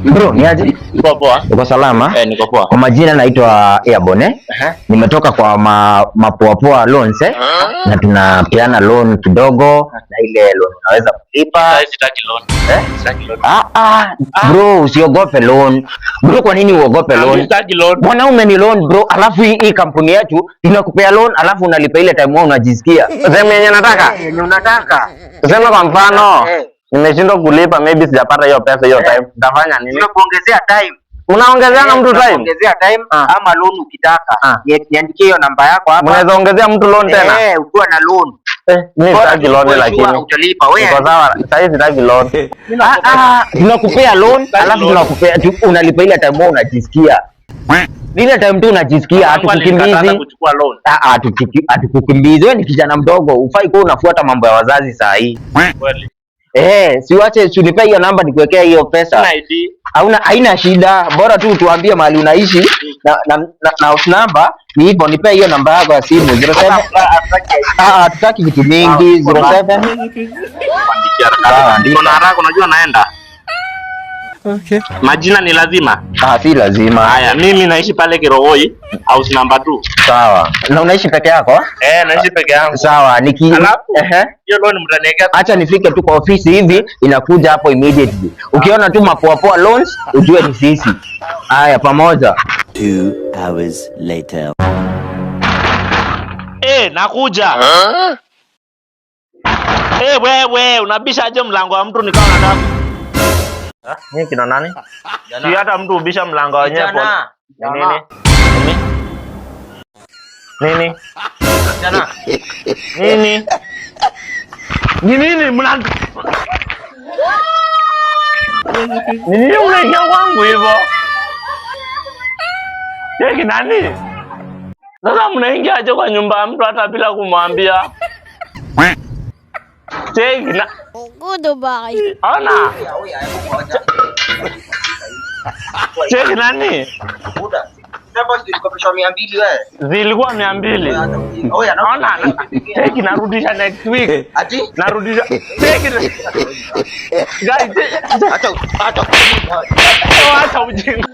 Bro, ni aje? Uko poa? Uko salama? Niko poa. Kwa majina naitwa Airborne. Nimetoka kwa mapoa loans na tunapeana loan kidogo na ile loan unaweza kulipa. Sitaki loan. Sitaki loan. Bro, usiogope loan. Bro, kwa nini uogope loan? Sitaki loan. Mwanaume ni loan bro, alafu hii kampuni yetu inakupea loan alafu unalipa ile time wewe unajisikia. Sema yenyewe nataka. Yenyewe unataka. Sema kwa mfano, nimeshindwa kulipa, maybe sijapata hiyo pesa hiyo time. Nitafanya nini? Kuongezea time. Unaongezea na mtu time? Ongezea time ama loan ukitaka. Niandikie hiyo namba yako hapa. Unaweza ongezea mtu loan tena? Ukiwa na loan. Mimi sitaki loan lakini utalipa wewe. Kwa sawa, sasa sitaki loan. Tunakupea loan alafu tunakupea unalipa ile time wewe unajisikia. Ile time tu unajisikia, hatukukimbizi. Kuchukua loan. Hatukukimbizi. Wewe ni kijana mdogo, ufai kuwa unafuata mambo ya wazazi saa hii. Kweli. Siwache unipe hiyo namba nikuwekea hiyo pesa. Haina shida, bora tu tuambie mahali unaishi na house number ni hivyo. Nipe hiyo namba yako ya simu 07. Tutaki vitu mingi 07. Ndio na haraka, unajua naenda. Okay. Majina ni lazima? Si lazima. Haya, mimi naishi pale Kirogoi, house number 2. Sawa. Na unaishi peke yako? Naishi peke yangu. Sawa, hiyo loan mtaniwekea. Acha nifike tu kwa ofisi hivi, inakuja hapo immediately. Ukiona tu mapoa loans, ujue ni sisi. Haya, pamoja. 2 hours later. Nakuja. Wewe, unabisha aje mlango wa mtu nikawa nataka. Ni kina nani? Si hata mtu ubisha mlango wenyewe po. Nini? Jana. Nini mlango? Nini unaingia kwangu hivyo? Yeye nani? Sasa mnaingia aje kwa nyumba ya mtu hata bila kumwambia? Goodbye. Ona. Cheki nani? Zilikuwa 200. Ona. Cheki narudisha next week. Narudisha. Cheki. Guys, acha ujinga.